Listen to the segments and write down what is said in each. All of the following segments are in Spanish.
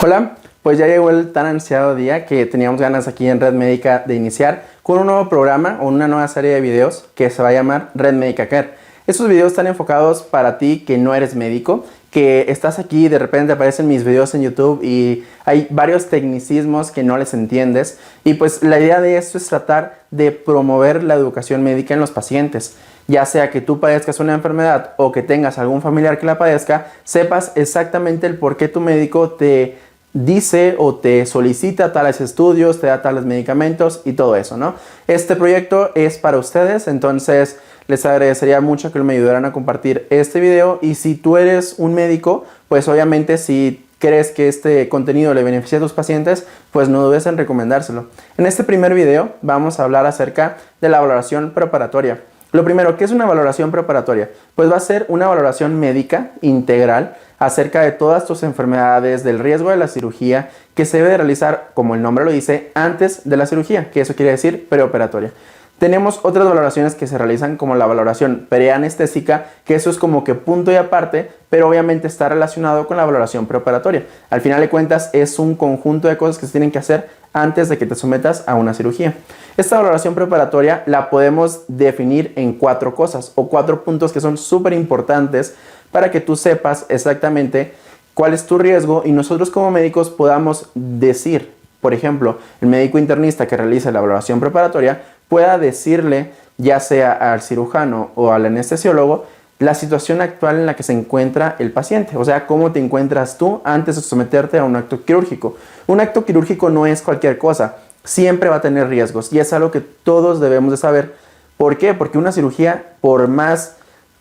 Hola, pues ya llegó el tan ansiado día que teníamos ganas aquí en Red Médica de iniciar con un nuevo programa o una nueva serie de videos que se va a llamar Red Médica Care. Estos videos están enfocados para ti que no eres médico, que estás aquí y de repente aparecen mis videos en YouTube y hay varios tecnicismos que no les entiendes, y pues la idea de esto es tratar de promover la educación médica en los pacientes. Ya sea que tú padezcas una enfermedad o que tengas algún familiar que la padezca, sepas exactamente el por qué tu médico te dice o te solicita tales estudios, te da tales medicamentos y todo eso, ¿no? Este proyecto es para ustedes, entonces les agradecería mucho que me ayudaran a compartir este video, y si tú eres un médico, pues obviamente si crees que este contenido le beneficia a tus pacientes, pues no dudes en recomendárselo. En este primer video vamos a hablar acerca de la valoración preparatoria. Lo primero, ¿qué es una valoración preparatoria? Pues va a ser una valoración médica integral acerca de todas tus enfermedades, del riesgo de la cirugía, que se debe realizar, como el nombre lo dice, antes de la cirugía, que eso quiere decir preoperatoria. Tenemos otras valoraciones que se realizan como la valoración preanestésica, que eso es como que punto y aparte, pero obviamente está relacionado con la valoración preoperatoria. Al final de cuentas es un conjunto de cosas que se tienen que hacer antes de que te sometas a una cirugía. Esta valoración preparatoria la podemos definir en 4 cosas o 4 puntos que son súper importantes para que tú sepas exactamente cuál es tu riesgo y nosotros como médicos podamos decir, por ejemplo, el médico internista que realiza la valoración preparatoria pueda decirle, ya sea al cirujano o al anestesiólogo, la situación actual en la que se encuentra el paciente, o sea, cómo te encuentras tú antes de someterte a un acto quirúrgico. Un acto quirúrgico no es cualquier cosa, siempre va a tener riesgos y es algo que todos debemos de saber. ¿Por qué? Porque una cirugía, por más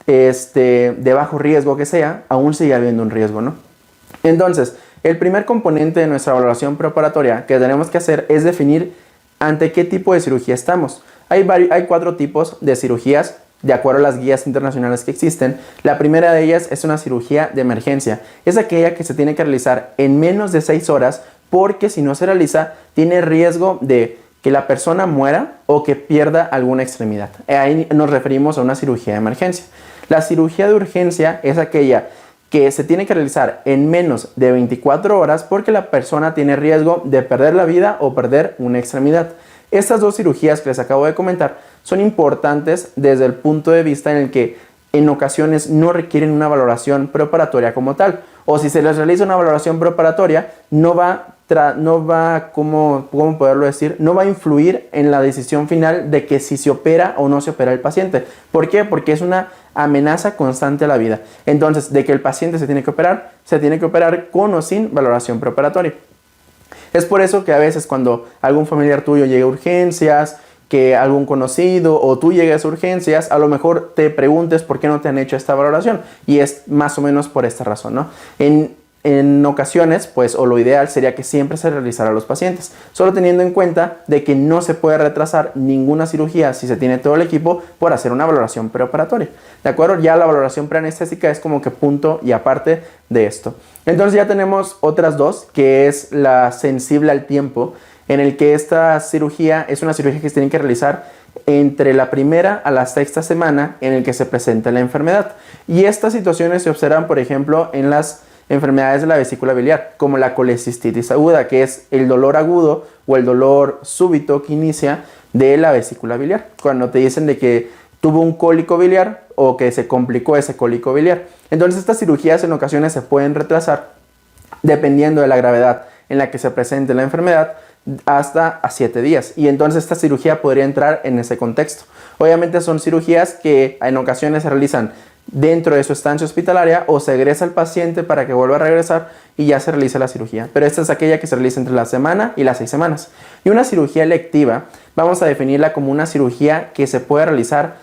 de bajo riesgo que sea, aún sigue habiendo un riesgo, ¿no? Entonces, el primer componente de nuestra valoración preparatoria que tenemos que hacer es definir ante qué tipo de cirugía estamos. Hay 4 tipos de cirugías de acuerdo a las guías internacionales que existen. La primera de ellas es una cirugía de emergencia. Es aquella que se tiene que realizar en menos de 6 horas porque si no se realiza tiene riesgo de que la persona muera o que pierda alguna extremidad. Ahí nos referimos a una cirugía de emergencia. La cirugía de urgencia es aquella que se tiene que realizar en menos de 24 horas porque la persona tiene riesgo de perder la vida o perder una extremidad. Estas 2 cirugías que les acabo de comentar son importantes desde el punto de vista en el que en ocasiones no requieren una valoración preparatoria como tal, o si se les realiza una valoración preparatoria no va a influir en la decisión final de que si se opera o no se opera el paciente. ¿Por qué? Porque es una amenaza constante a la vida. Entonces, de que el paciente se tiene que operar con o sin valoración preparatoria. Es por eso que a veces cuando algún familiar tuyo llega a urgencias, que algún conocido o tú llegues a urgencias, a lo mejor te preguntes por qué no te han hecho esta valoración, y es más o menos por esta razón, ¿no? En ocasiones, pues, o lo ideal sería que siempre se realizara a los pacientes, solo teniendo en cuenta de que no se puede retrasar ninguna cirugía si se tiene todo el equipo por hacer una valoración preoperatoria. ¿De acuerdo? Ya la valoración preanestésica es como que punto y aparte de esto. Entonces ya tenemos otras 2, que es la sensible al tiempo, en el que esta cirugía es una cirugía que se tiene que realizar entre la primera a la 6ª semana en el que se presenta la enfermedad. Y estas situaciones se observan, por ejemplo, en las enfermedades de la vesícula biliar, como la colecistitis aguda, que es el dolor agudo o el dolor súbito que inicia de la vesícula biliar, cuando te dicen de que tuvo un cólico biliar o que se complicó ese cólico biliar. Entonces estas cirugías en ocasiones se pueden retrasar dependiendo de la gravedad en la que se presente la enfermedad hasta a 7 días, y entonces esta cirugía podría entrar en ese contexto. Obviamente son cirugías que en ocasiones se realizan dentro de su estancia hospitalaria o se egresa al paciente para que vuelva a regresar y ya se realiza la cirugía, pero esta es aquella que se realiza entre la semana y las 6 semanas. Y una cirugía electiva vamos a definirla como una cirugía que se puede realizar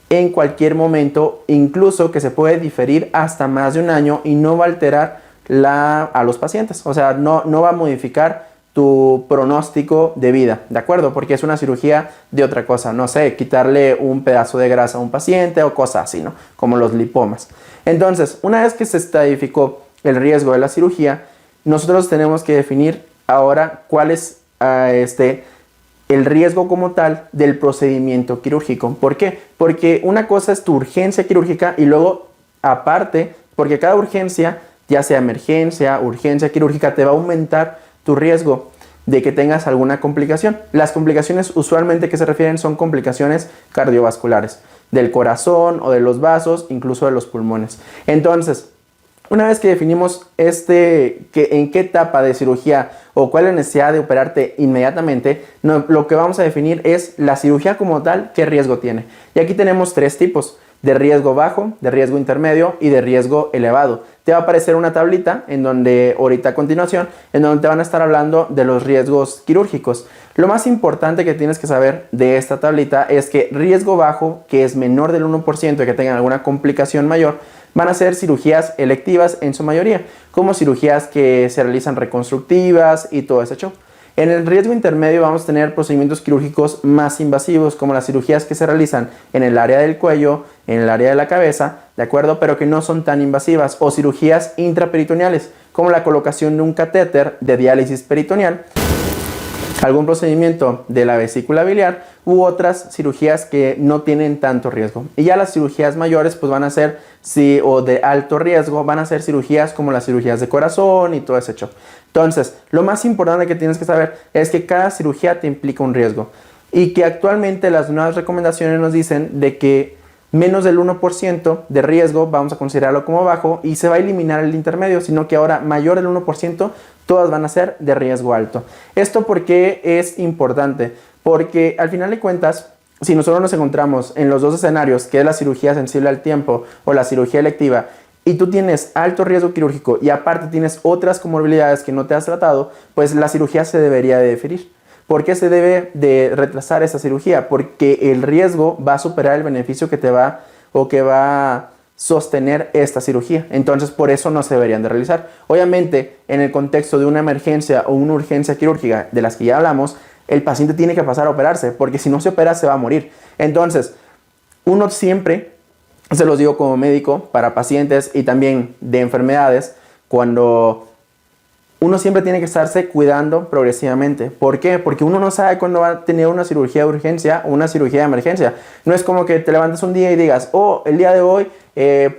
en cualquier momento, incluso que se puede diferir hasta más de un año y no va a alterar a los pacientes, o sea, no va a modificar tu pronóstico de vida, ¿de acuerdo? Porque es una cirugía de otra cosa, no sé, quitarle un pedazo de grasa a un paciente o cosas así, ¿no? Como los lipomas. Entonces, una vez que se estadificó el riesgo de la cirugía, nosotros tenemos que definir ahora cuál es el riesgo como tal del procedimiento quirúrgico. ¿Por qué? Porque una cosa es tu urgencia quirúrgica y luego, aparte, porque cada urgencia ya sea emergencia, urgencia quirúrgica, te va a aumentar tu riesgo de que tengas alguna complicación. Las complicaciones usualmente que se refieren son complicaciones cardiovasculares, del corazón o de los vasos, incluso de los pulmones. Entonces, una vez que definimos en qué etapa de cirugía o cuál es la necesidad de operarte inmediatamente, lo que vamos a definir es la cirugía como tal, qué riesgo tiene. Y aquí tenemos 3 tipos: de riesgo bajo, de riesgo intermedio y de riesgo elevado. Te va a aparecer una tablita en donde, ahorita a continuación, en donde te van a estar hablando de los riesgos quirúrgicos. Lo más importante que tienes que saber de esta tablita es que riesgo bajo, que es menor del 1% de que tengan alguna complicación mayor, van a ser cirugías electivas en su mayoría, como cirugías que se realizan reconstructivas y todo ese show. En el riesgo intermedio vamos a tener procedimientos quirúrgicos más invasivos, como las cirugías que se realizan en el área del cuello, en el área de la cabeza, ¿de acuerdo? Pero que no son tan invasivas, o cirugías intraperitoneales, como la colocación de un catéter de diálisis peritoneal, algún procedimiento de la vesícula biliar u otras cirugías que no tienen tanto riesgo. Y ya las cirugías mayores pues van a ser, o de alto riesgo, van a ser cirugías como las cirugías de corazón y todo ese hecho. Entonces, lo más importante que tienes que saber es que cada cirugía te implica un riesgo y que actualmente las nuevas recomendaciones nos dicen de que menos del 1% de riesgo vamos a considerarlo como bajo y se va a eliminar el intermedio, sino que ahora mayor del 1% todas van a ser de riesgo alto. ¿Esto por qué es importante? Porque al final de cuentas, si nosotros nos encontramos en los dos escenarios, que es la cirugía sensible al tiempo o la cirugía electiva, y tú tienes alto riesgo quirúrgico y aparte tienes otras comorbilidades que no te has tratado, pues la cirugía se debería de diferir. ¿Por qué se debe de retrasar esa cirugía? Porque el riesgo va a superar el beneficio que va a sostener esta cirugía. Entonces, por eso no se deberían de realizar. Obviamente, en el contexto de una emergencia o una urgencia quirúrgica de las que ya hablamos, el paciente tiene que pasar a operarse, porque si no se opera se va a morir. Entonces, uno siempre, se los digo como médico, para pacientes y también de enfermedades, cuando uno siempre tiene que estarse cuidando progresivamente. ¿Por qué? Porque uno no sabe cuándo va a tener una cirugía de urgencia o una cirugía de emergencia. No es como que te levantes un día y digas, oh, el día de hoy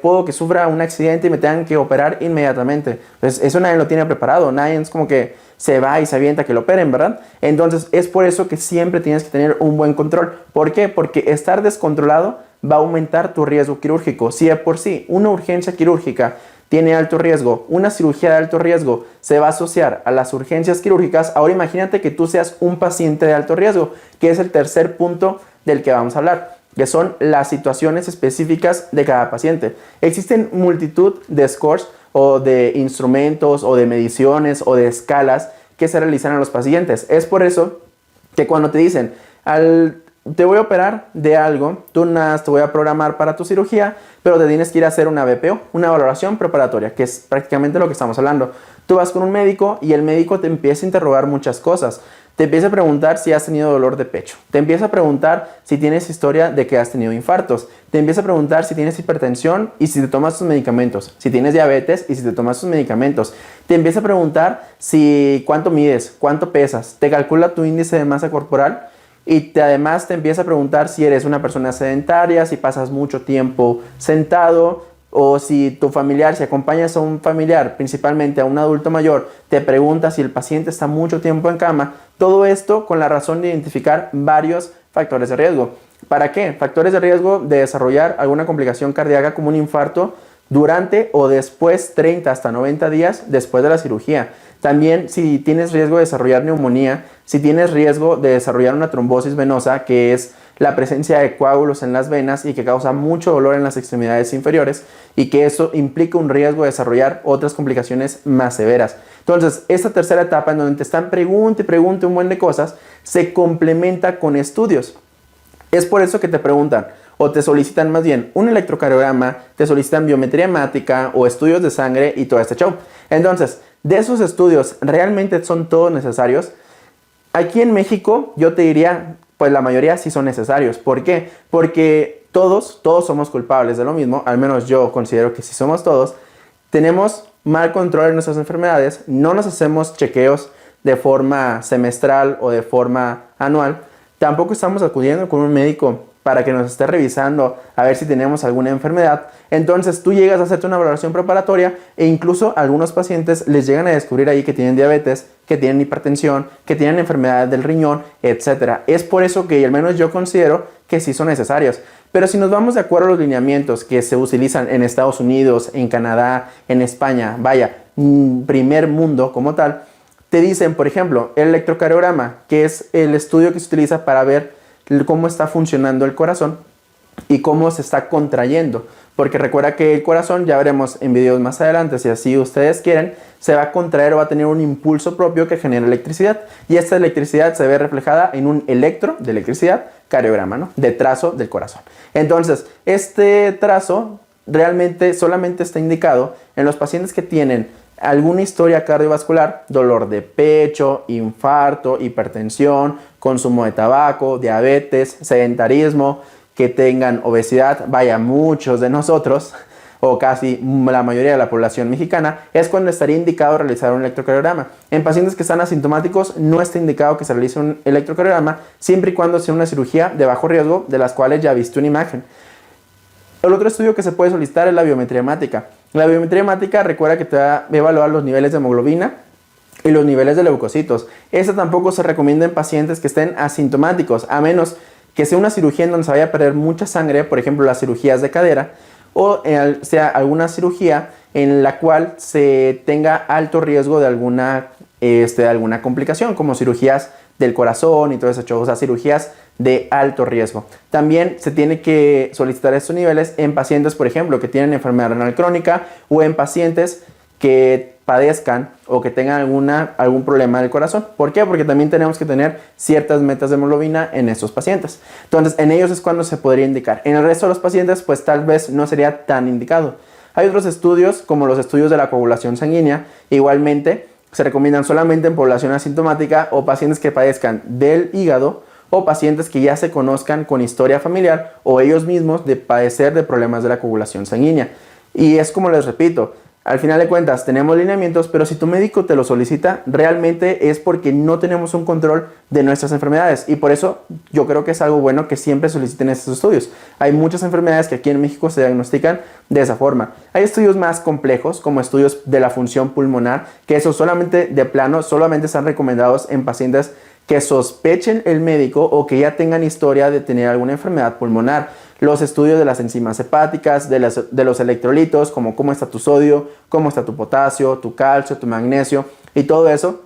puedo que sufra un accidente y me tengan que operar inmediatamente. Pues eso nadie lo tiene preparado. Nadie es como que se va y se avienta que lo operen, ¿verdad? Entonces es por eso que siempre tienes que tener un buen control. ¿Por qué? Porque estar descontrolado va a aumentar tu riesgo quirúrgico. Si de por sí una urgencia quirúrgica tiene alto riesgo, una cirugía de alto riesgo se va a asociar a las urgencias quirúrgicas, ahora imagínate que tú seas un paciente de alto riesgo, que es el tercer punto del que vamos a hablar, que son las situaciones específicas de cada paciente. Existen multitud de scores o de instrumentos o de mediciones o de escalas que se realizan a los pacientes. Es por eso que cuando te dicen, te voy a operar de algo, tú nada, te voy a programar para tu cirugía, pero te tienes que ir a hacer una BPO, una valoración preparatoria, que es prácticamente lo que estamos hablando. Tú vas con un médico y el médico te empieza a interrogar muchas cosas. Te empieza a preguntar si has tenido dolor de pecho. Te empieza a preguntar si tienes historia de que has tenido infartos. Te empieza a preguntar si tienes hipertensión y si te tomas tus medicamentos. Si tienes diabetes y si te tomas tus medicamentos. Te empieza a preguntar cuánto mides, cuánto pesas. Te calcula tu índice de masa corporal. Y además te empieza a preguntar si eres una persona sedentaria, si pasas mucho tiempo sentado o si tu familiar, si acompañas a un familiar, principalmente a un adulto mayor, te pregunta si el paciente está mucho tiempo en cama. Todo esto con la razón de identificar varios factores de riesgo. ¿Para qué? Factores de riesgo de desarrollar alguna complicación cardíaca como un infarto durante o después 30 hasta 90 días después de la cirugía. También si tienes riesgo de desarrollar neumonía, si tienes riesgo de desarrollar una trombosis venosa, que es la presencia de coágulos en las venas y que causa mucho dolor en las extremidades inferiores y que eso implica un riesgo de desarrollar otras complicaciones más severas. Entonces, esta tercera etapa en donde te están pregunte un buen de cosas, se complementa con estudios. Es por eso que te preguntan o te solicitan más bien un electrocardiograma, te solicitan biometría hemática o estudios de sangre y todo este show. Entonces, de esos estudios, ¿realmente son todos necesarios? Aquí en México, yo te diría, pues la mayoría sí son necesarios. ¿Por qué? Porque todos somos culpables de lo mismo, al menos yo considero que sí somos todos. Tenemos mal control de nuestras enfermedades, no nos hacemos chequeos de forma semestral o de forma anual. Tampoco estamos acudiendo con un médico para que nos esté revisando a ver si tenemos alguna enfermedad. Entonces tú llegas a hacerte una valoración preparatoria e incluso a algunos pacientes les llegan a descubrir ahí que tienen diabetes, que tienen hipertensión, que tienen enfermedades del riñón, etc. Es por eso que al menos yo considero que sí son necesarios. Pero si nos vamos de acuerdo a los lineamientos que se utilizan en Estados Unidos, en Canadá, en España, vaya, primer mundo como tal, te dicen, por ejemplo, el electrocardiograma, que es el estudio que se utiliza para ver cómo está funcionando el corazón y cómo se está contrayendo. Porque recuerda que el corazón, ya veremos en videos más adelante, si así ustedes quieren, se va a contraer o va a tener un impulso propio que genera electricidad. Y esta electricidad se ve reflejada en un electro de electricidad, cardiograma, ¿no? De trazo del corazón. Entonces, este trazo realmente solamente está indicado en los pacientes que tienen alguna historia cardiovascular, dolor de pecho, infarto, hipertensión, consumo de tabaco, diabetes, sedentarismo, que tengan obesidad, vaya, muchos de nosotros, o casi la mayoría de la población mexicana, es cuando estaría indicado realizar un electrocardiograma. En pacientes que están asintomáticos no está indicado que se realice un electrocardiograma, siempre y cuando sea una cirugía de bajo riesgo, de las cuales ya viste una imagen. El otro estudio que se puede solicitar es la biometría hemática. La biometría hemática recuerda que te va a evaluar los niveles de hemoglobina y los niveles de leucocitos. Esta tampoco se recomienda en pacientes que estén asintomáticos, a menos que sea una cirugía en donde se vaya a perder mucha sangre, por ejemplo las cirugías de cadera, o sea alguna cirugía en la cual se tenga alto riesgo de alguna complicación, como cirugías del corazón y todo eso, o sea, cirugías de alto riesgo. También se tiene que solicitar estos niveles en pacientes, por ejemplo, que tienen enfermedad renal crónica o en pacientes que padezcan o que tengan algún problema del corazón. ¿Por qué? Porque también tenemos que tener ciertas metas de hemoglobina en estos pacientes. Entonces, en ellos es cuando se podría indicar. En el resto de los pacientes, pues tal vez no sería tan indicado. Hay otros estudios, como los estudios de la coagulación sanguínea, igualmente se recomiendan solamente en población asintomática o pacientes que padezcan del hígado o pacientes que ya se conozcan con historia familiar o ellos mismos de padecer de problemas de la coagulación sanguínea. Y es como les repito, al final de cuentas tenemos lineamientos, pero si tu médico te lo solicita, realmente es porque no tenemos un control de nuestras enfermedades. Y por eso yo creo que es algo bueno que siempre soliciten estos estudios. Hay muchas enfermedades que aquí en México se diagnostican de esa forma. Hay estudios más complejos, como estudios de la función pulmonar, que esos solamente de plano, solamente están recomendados en pacientes que sospechen el médico o que ya tengan historia de tener alguna enfermedad pulmonar. Los estudios de las enzimas hepáticas, de los electrolitos, como cómo está tu sodio, cómo está tu potasio, tu calcio, tu magnesio y todo eso,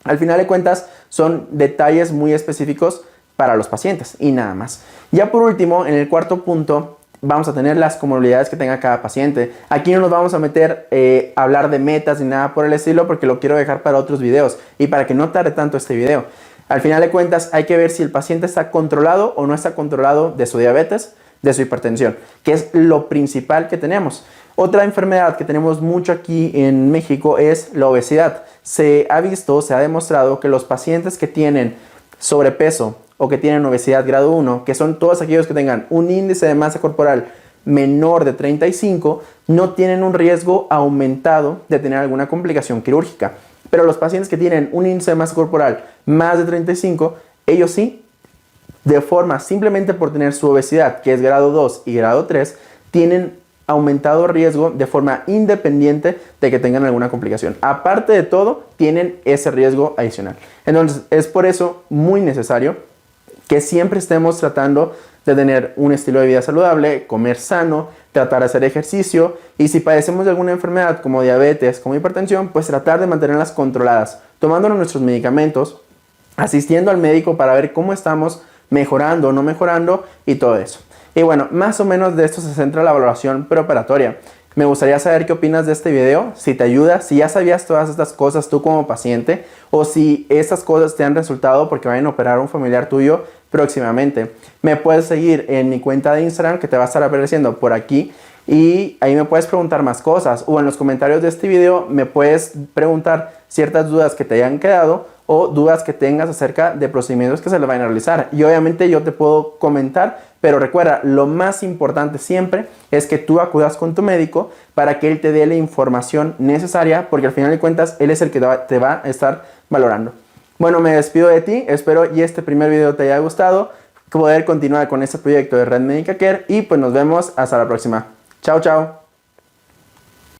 al final de cuentas son detalles muy específicos para los pacientes y nada más. Ya por último, en el cuarto punto, vamos a tener las comorbilidades que tenga cada paciente. Aquí no nos vamos a meter a hablar de metas ni nada por el estilo porque lo quiero dejar para otros videos y para que no tarde tanto este video. Al final de cuentas hay que ver si el paciente está controlado o no está controlado de su diabetes, de su hipertensión, que es lo principal que tenemos. Otra enfermedad que tenemos mucho aquí en México es la obesidad. Se ha visto, se ha demostrado que los pacientes que tienen sobrepeso o que tienen obesidad grado 1, que son todos aquellos que tengan un índice de masa corporal menor de 35, no tienen un riesgo aumentado de tener alguna complicación quirúrgica. Pero los pacientes que tienen un índice de masa corporal más de 35, ellos sí, de forma simplemente por tener su obesidad, que es grado 2 y grado 3, tienen aumentado riesgo de forma independiente de que tengan alguna complicación. Aparte de todo, tienen ese riesgo adicional. Entonces, es por eso muy necesario que siempre estemos tratando de tener un estilo de vida saludable, comer sano, tratar de hacer ejercicio y si padecemos de alguna enfermedad como diabetes, como hipertensión, pues tratar de mantenerlas controladas, tomándonos nuestros medicamentos, asistiendo al médico para ver cómo estamos mejorando o no mejorando y todo eso. Y bueno, más o menos de esto se centra la valoración preoperatoria. Me gustaría saber qué opinas de este video, si te ayuda, si ya sabías todas estas cosas tú como paciente o si estas cosas te han resultado porque vayan a operar a un familiar tuyo próximamente. Me puedes seguir en mi cuenta de Instagram que te va a estar apareciendo por aquí y ahí me puedes preguntar más cosas o en los comentarios de este video me puedes preguntar ciertas dudas que te hayan quedado o dudas que tengas acerca de procedimientos que se le vayan a realizar y obviamente yo te puedo comentar, pero recuerda, lo más importante siempre es que tú acudas con tu médico para que él te dé la información necesaria porque al final de cuentas él es el que te va a estar valorando. Bueno, me despido de ti, espero y este primer video te haya gustado. poder continuar con este proyecto de Red Médica Care y pues nos vemos hasta la próxima. Chao, chao.